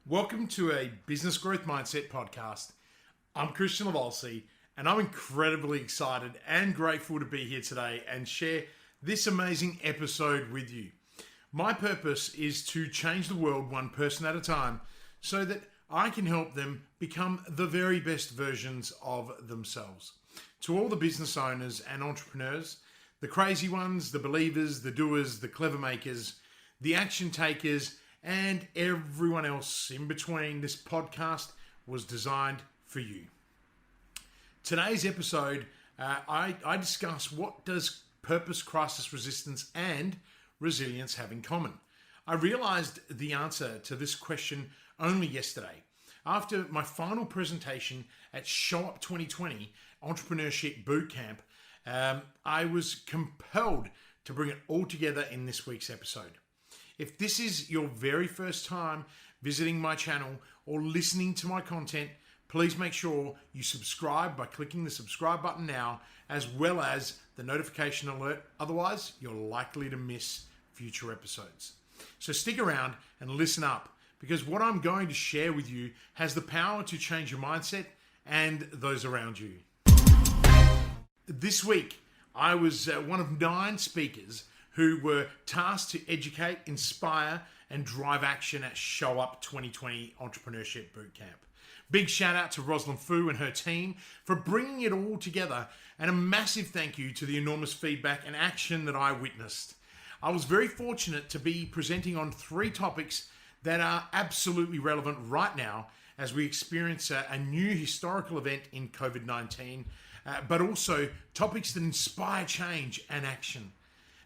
Welcome to a Business Growth Mindset podcast. I'm Kristian Livolsi, and I'm incredibly excited and grateful to be here today and share this amazing episode with you. My purpose is to change the world one person at a time so that I can help them become the very best versions of themselves. To all the business owners and entrepreneurs, the crazy ones, the believers, the doers, the clever makers, the action takers, and everyone else in between, this podcast was designed for you. Today's episode, I discuss what does purpose, crisis resistance, and resilience have in common. I realized the answer to this question only yesterday. After my final presentation at ShowUp2020 Entrepreneurship Bootcamp, I was compelled to bring it all together in this week's episode. If this is your very first time visiting my channel or listening to my content, please make sure you subscribe by clicking the subscribe button now, as well as the notification alert. Otherwise, you're likely to miss future episodes. So stick around and listen up, because what I'm going to share with you has the power to change your mindset and those around you. This week, I was one of 9 speakers who were tasked to educate, inspire, and drive action at ShowUp2020 Entrepreneurship Bootcamp. Big shout out to Rosalind Fu and her team for bringing it all together, and a massive thank you to the enormous feedback and action that I witnessed. I was very fortunate to be presenting on 3 topics that are absolutely relevant right now as we experience a new historical event in COVID-19, but also topics that inspire change and action.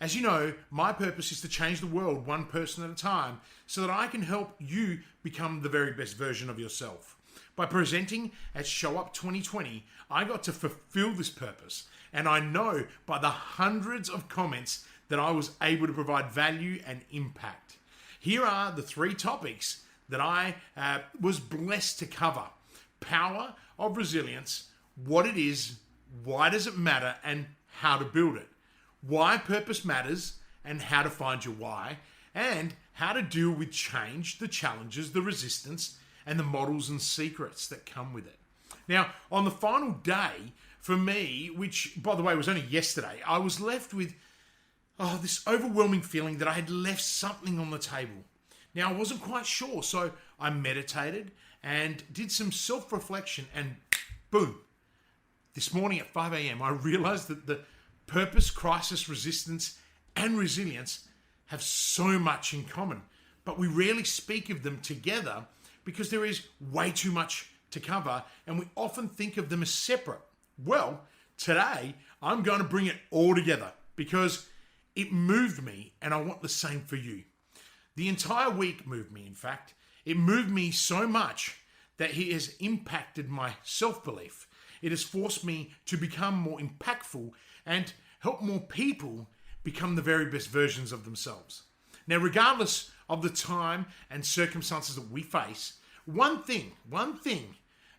As you know, my purpose is to change the world one person at a time so that I can help you become the very best version of yourself. By presenting at ShowUp2020, I got to fulfill this purpose, and I know by the hundreds of comments that I was able to provide value and impact. Here are the 3 topics that I was blessed to cover: power of resilience, what it is, why does it matter, and how to build it. Why purpose matters and how to find your why, and how to deal with change, the challenges, the resistance, and the models and secrets that come with it. Now, on the final day for me, which by the way was only yesterday, I was left with this overwhelming feeling that I had left something on the table. Now, I wasn't quite sure, so I meditated and did some self-reflection, and boom, this morning at 5 a.m. I realized that the purpose, crisis, resistance, and resilience have so much in common, but we rarely speak of them together because there is way too much to cover, and we often think of them as separate. Well, today I'm going to bring it all together because it moved me, and I want the same for you. The entire week moved me, in fact. It moved me so much that it has impacted my self-belief. It has forced me to become more impactful and help more people become the very best versions of themselves. Now, regardless of the time and circumstances that we face, one thing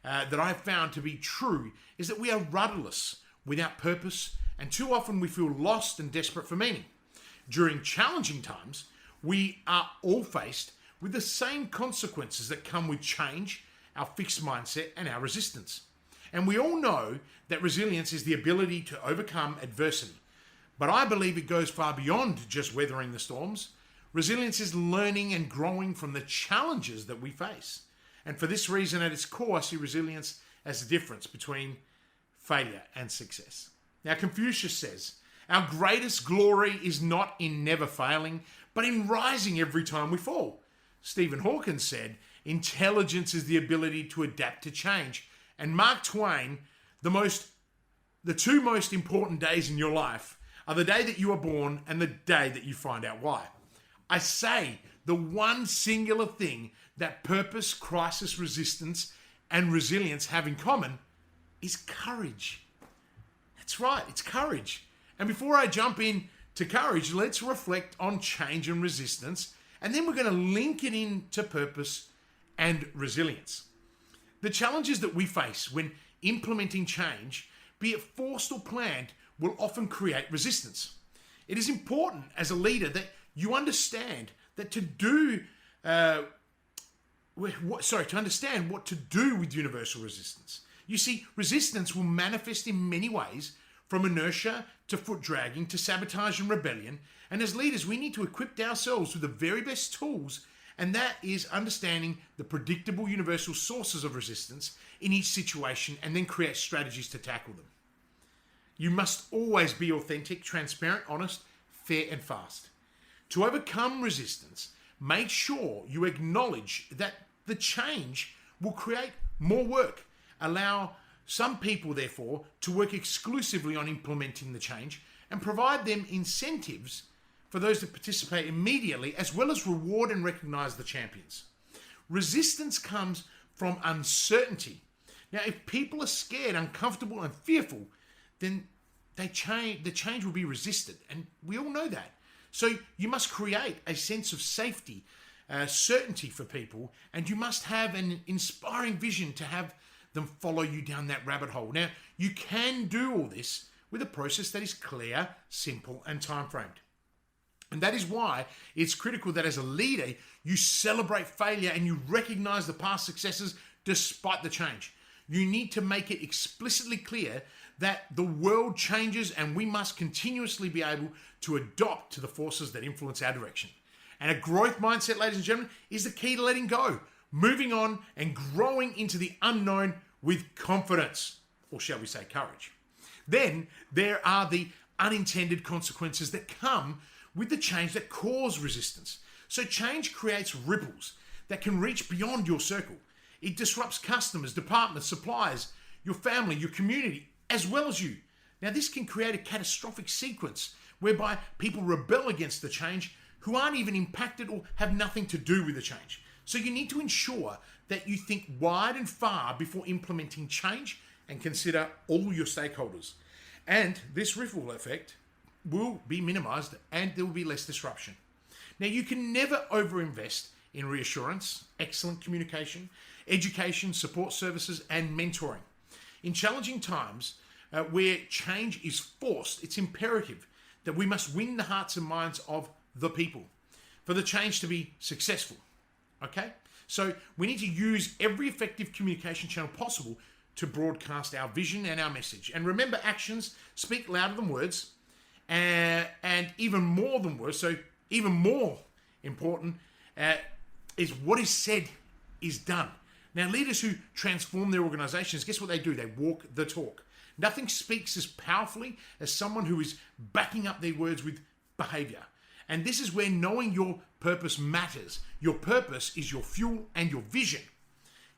that I've found to be true is that we are rudderless without purpose, and too often we feel lost and desperate for meaning. During challenging times, we are all faced with the same consequences that come with change, our fixed mindset, and our resistance. And we all know that resilience is the ability to overcome adversity. But I believe it goes far beyond just weathering the storms. Resilience is learning and growing from the challenges that we face. And for this reason, at its core, I see resilience as the difference between failure and success. Now, Confucius says, "Our greatest glory is not in never failing, but in rising every time we fall." Stephen Hawking said, "Intelligence is the ability to adapt to change." And Mark Twain, the 2 most important days in your life are the day that you are born and the day that you find out why. I say the one singular thing that purpose, crisis, resistance, and resilience have in common is courage. That's right, it's courage. And before I jump in to courage, let's reflect on change and resistance, and then we're going to link it into purpose and resilience. The challenges that we face when implementing change, be it forced or planned, will often create resistance. It is important as a leader that you understand that to do to understand what to do with universal resistance. You see, resistance will manifest in many ways, from inertia to foot dragging to sabotage and rebellion. And as leaders, we need to equip ourselves with the very best tools, and that is understanding the predictable universal sources of resistance in each situation and then create strategies to tackle them. You must always be authentic, transparent, honest, fair, and fast. To overcome resistance, make sure you acknowledge that the change will create more work. Allow some people, therefore, to work exclusively on implementing the change and provide them incentives for those that participate immediately, as well as reward and recognize the champions. Resistance comes from uncertainty. Now, if people are scared, uncomfortable, and fearful, then the change will be resisted, and we all know that. So you must create a sense of safety, certainty for people, and you must have an inspiring vision to have them follow you down that rabbit hole. Now, you can do all this with a process that is clear, simple, and time-framed. And that is why it's critical that as a leader, you celebrate failure and you recognize the past successes despite the change. You need to make it explicitly clear that the world changes and we must continuously be able to adapt to the forces that influence our direction. And a growth mindset, ladies and gentlemen, is the key to letting go, moving on, and growing into the unknown with confidence, or shall we say courage. Then there are the unintended consequences that come with the change that cause resistance. So change creates ripples that can reach beyond your circle. It disrupts customers, departments, suppliers, your family, your community, as well as you. Now, this can create a catastrophic sequence whereby people rebel against the change who aren't even impacted or have nothing to do with the change. So you need to ensure that you think wide and far before implementing change and consider all your stakeholders. And this ripple effect will be minimized and there will be less disruption. Now, you can never overinvest in reassurance, excellent communication, education, support services, and mentoring. In challenging times where change is forced, it's imperative that we must win the hearts and minds of the people for the change to be successful. Okay? So we need to use every effective communication channel possible to broadcast our vision and our message. And remember, actions speak louder than words, and even more than words. So even more important is what is said is done. Now, leaders who transform their organizations, guess what they do? They walk the talk. Nothing speaks as powerfully as someone who is backing up their words with behavior. And this is where knowing your purpose matters. Your purpose is your fuel and your vision.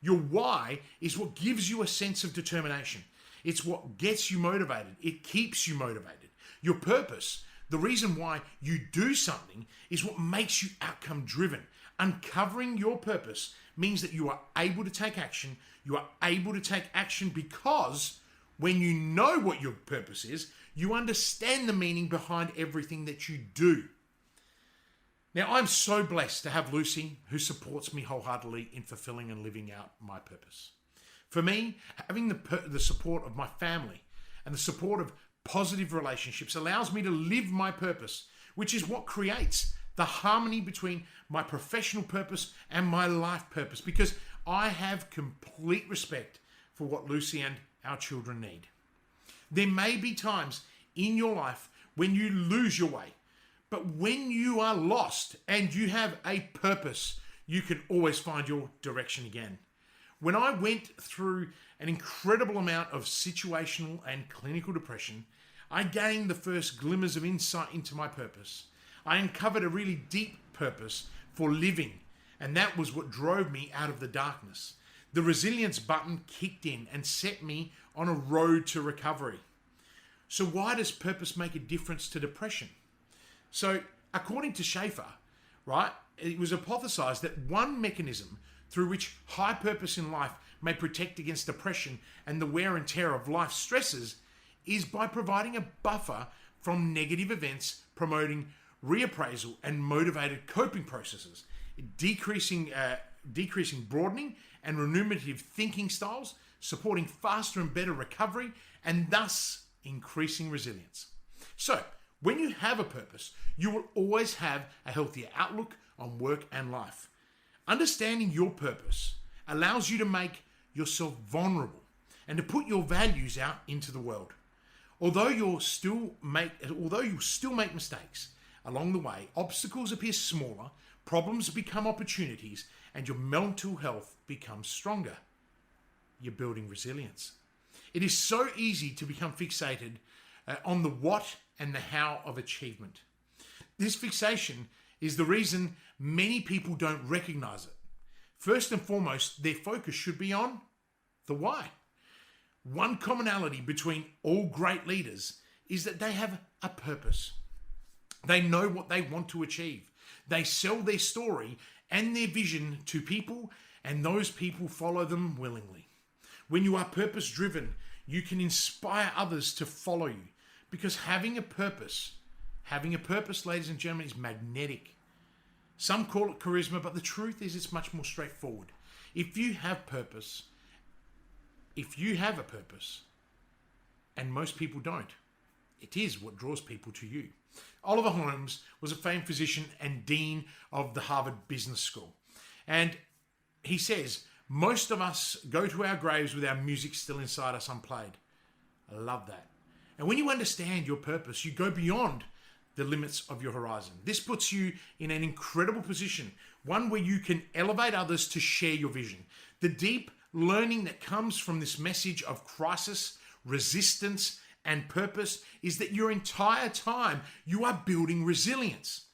Your why is what gives you a sense of determination. It's what gets you motivated. It keeps you motivated. Your purpose, the reason why you do something, is what makes you outcome driven. Uncovering your purpose means that you are able to take action. You are able to take action because when you know what your purpose is, you understand the meaning behind everything that you do. Now, I'm so blessed to have Lucy, who supports me wholeheartedly in fulfilling and living out my purpose. For me, having the support of my family and the support of positive relationships allows me to live my purpose, which is what creates the harmony between my professional purpose and my life purpose, because I have complete respect for what Lucy and our children need. There may be times in your life when you lose your way, but when you are lost and you have a purpose, you can always find your direction again. When I went through an incredible amount of situational and clinical depression, I gained the first glimmers of insight into my purpose. I uncovered a really deep purpose for living, and that was what drove me out of the darkness. The resilience button kicked in and set me on a road to recovery. So why does purpose make a difference to depression? So according to Schaefer, right, it was hypothesized that one mechanism through which high purpose in life may protect against depression and the wear and tear of life stresses is by providing a buffer from negative events, promoting reappraisal and motivated coping processes, decreasing broadening and ruminative thinking styles, supporting faster and better recovery, and thus increasing resilience. So, when you have a purpose, you will always have a healthier outlook on work and life. Understanding your purpose allows you to make yourself vulnerable and to put your values out into the world. Although you'll still make mistakes along the way, obstacles appear smaller, problems become opportunities, and your mental health becomes stronger. You're building resilience. It is so easy to become fixated on the what and the how of achievement. This fixation is the reason many people don't recognize it. First and foremost, their focus should be on the why. One commonality between all great leaders is that they have a purpose. They know what they want to achieve. They sell their story and their vision to people, and those people follow them willingly. When you are purpose-driven, you can inspire others to follow you, because having a purpose, ladies and gentlemen, is magnetic. Some call it charisma, but the truth is it's much more straightforward. If you have a purpose, and most people don't, it is what draws people to you. Oliver Holmes was a famed physician and dean of the Harvard Business School. And he says, most of us go to our graves with our music still inside us unplayed. I love that. And when you understand your purpose, you go beyond the limits of your horizon. This puts you in an incredible position, one where you can elevate others to share your vision. The deep learning that comes from this message of crisis, resistance, and purpose is that your entire time you are building resilience.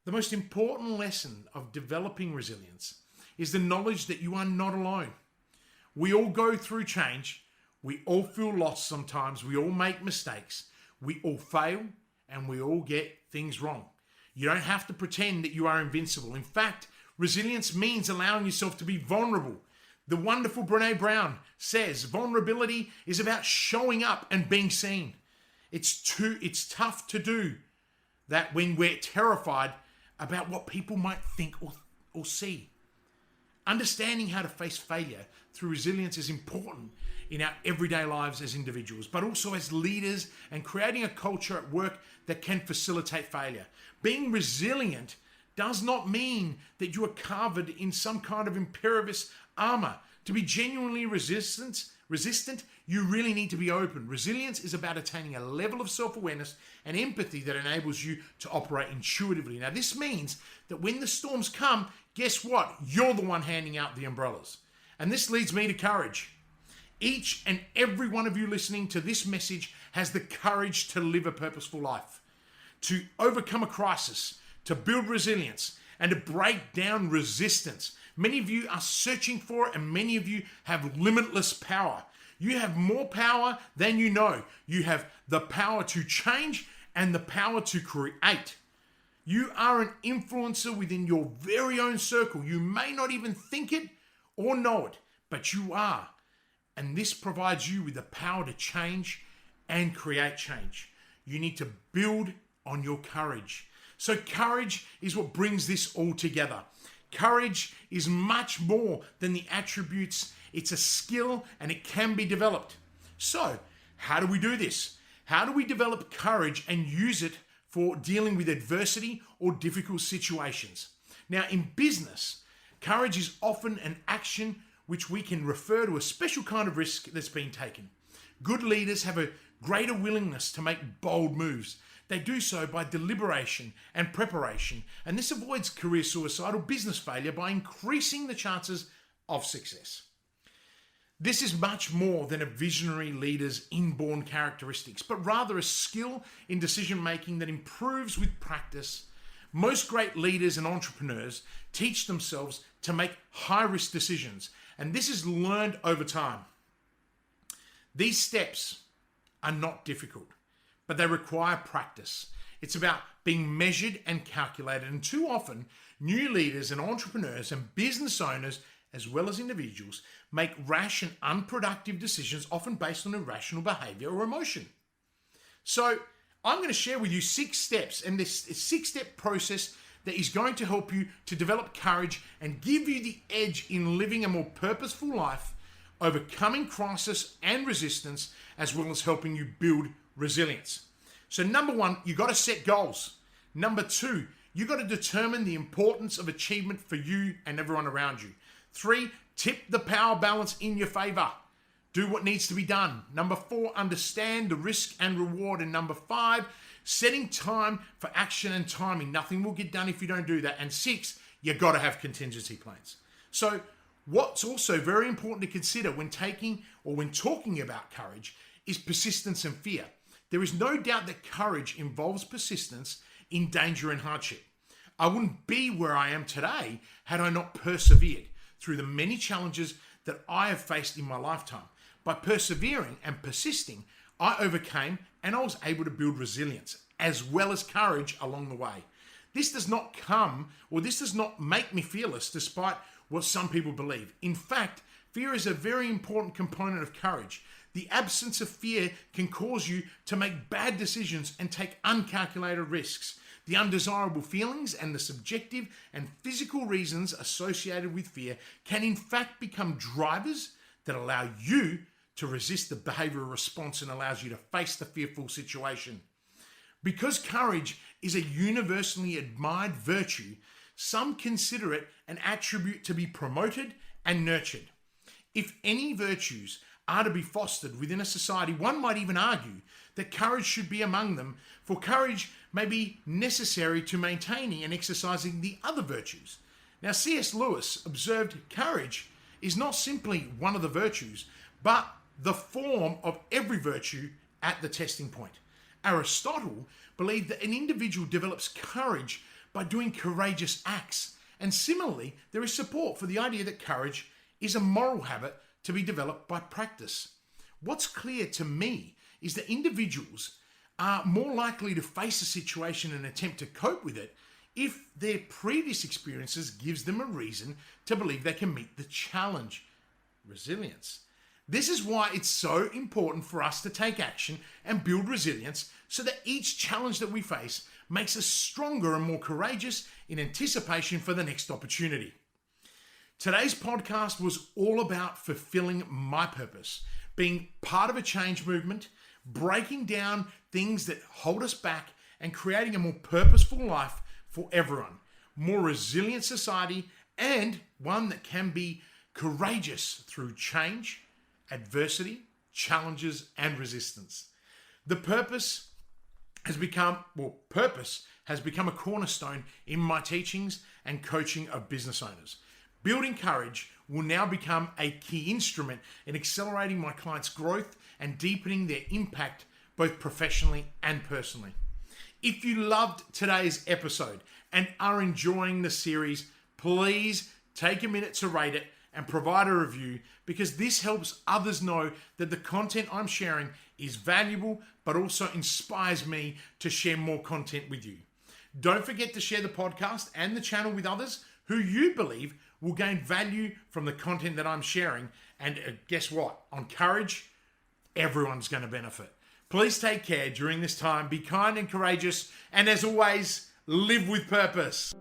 The most important lesson of developing resilience is the knowledge that you are not alone. We all go through change. We all feel lost sometimes. We all make mistakes. We all fail, and we all get things wrong. You don't have to pretend that you are invincible. In fact, resilience means allowing yourself to be vulnerable. The wonderful Brené Brown says vulnerability is about showing up and being seen. It's tough to do that when we're terrified about what people might think or see. Understanding how to face failure through resilience is important in our everyday lives as individuals, but also as leaders, and creating a culture at work that can facilitate failure. Being resilient does not mean that you are covered in some kind of impervious armor. To be genuinely resistant, you really need to be open. Resilience is about attaining a level of self-awareness and empathy that enables you to operate intuitively. Now, this means that when the storms come, guess what? You're the one handing out the umbrellas. And this leads me to courage. Each and every one of you listening to this message has the courage to live a purposeful life, to overcome a crisis, to build resilience, and to break down resistance. Many of you are searching for it, and many of you have limitless power. You have more power than you know. You have the power to change and the power to create. You are an influencer within your very own circle. You may not even think it or know it, but you are. And this provides you with the power to change and create change. You need to build on your courage. So courage is what brings this all together. Courage is much more than the attributes. It's a skill, and it can be developed. So, how do we do this? How do we develop courage and use it for dealing with adversity or difficult situations? Now, in business, courage is often an action which we can refer to a special kind of risk that's been taken. Good leaders have a greater willingness to make bold moves. They do so by deliberation and preparation, and this avoids career suicide or business failure by increasing the chances of success. This is much more than a visionary leader's inborn characteristics, but rather a skill in decision-making that improves with practice. Most great leaders and entrepreneurs teach themselves to make high-risk decisions, and this is learned over time. These steps are not difficult, but they require practice. It's about being measured and calculated, and too often, new leaders and entrepreneurs and business owners, as well as individuals, make rash and unproductive decisions, often based on irrational behavior or emotion. So I'm going to share with you 6 steps, and this 6-step process that is going to help you to develop courage and give you the edge in living a more purposeful life, overcoming crisis and resistance, as well as helping you build resilience. So number 1, you got to set goals. Number 2, you got to determine the importance of achievement for you and everyone around you. 3, tip the power balance in your favor. Do what needs to be done. Number 4, understand the risk and reward. And number 5, setting time for action and timing. Nothing will get done if you don't do that. And 6, you got to have contingency plans. So what's also very important to consider when talking about courage is persistence and fear. There is no doubt that courage involves persistence in danger and hardship. I wouldn't be where I am today had I not persevered through the many challenges that I have faced in my lifetime. By persevering and persisting, I overcame and I was able to build resilience as well as courage along the way. This does not make me fearless despite what some people believe. In fact, fear is a very important component of courage. The absence of fear can cause you to make bad decisions and take uncalculated risks. The undesirable feelings and the subjective and physical reasons associated with fear can in fact become drivers that allow you to resist the behavioral response and allows you to face the fearful situation. Because courage is a universally admired virtue, some consider it an attribute to be promoted and nurtured. If any virtues are to be fostered within a society, one might even argue that courage should be among them, for courage may be necessary to maintaining and exercising the other virtues. Now, C.S. Lewis observed courage is not simply one of the virtues, but the form of every virtue at the testing point. Aristotle believed that an individual develops courage by doing courageous acts. And similarly, there is support for the idea that courage is a moral habit to be developed by practice. What's clear to me is that individuals are more likely to face a situation and attempt to cope with it if their previous experiences gives them a reason to believe they can meet the challenge. Resilience. This is why it's so important for us to take action and build resilience so that each challenge that we face makes us stronger and more courageous in anticipation for the next opportunity. Today's podcast was all about fulfilling my purpose, being part of a change movement, breaking down things that hold us back, and creating a more purposeful life for everyone, more resilient society, and one that can be courageous through change, adversity, challenges, and resistance. Purpose has become a cornerstone in my teachings and coaching of business owners. Building courage will now become a key instrument in accelerating my clients' growth and deepening their impact both professionally and personally. If you loved today's episode and are enjoying the series, please take a minute to rate it and provide a review, because this helps others know that the content I'm sharing is valuable, but also inspires me to share more content with you. Don't forget to share the podcast and the channel with others who you believe will gain value from the content that I'm sharing. And guess what? On courage, everyone's going to benefit. Please take care during this time. Be kind and courageous. And as always, live with purpose.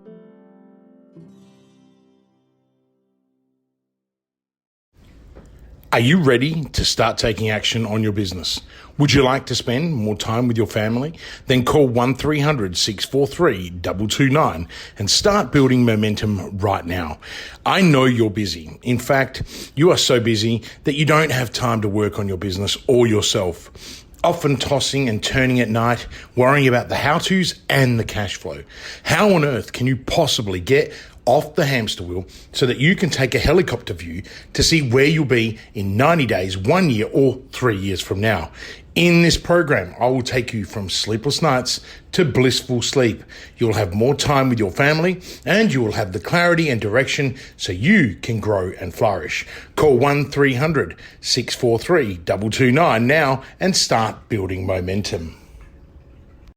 Are you ready to start taking action on your business? Would you like to spend more time with your family? Then call 1300-643-229 and start building momentum right now. I know you're busy. In fact, you are so busy that you don't have time to work on your business or yourself. Often tossing and turning at night, worrying about the how-tos and the cash flow. How on earth can you possibly get off the hamster wheel so that you can take a helicopter view to see where you'll be in 90 days, 1 year, or 3 years from now? In this program, I will take you from sleepless nights to blissful sleep. You'll have more time with your family and you will have the clarity and direction so you can grow and flourish. Call 1300-643-229 now and start building momentum.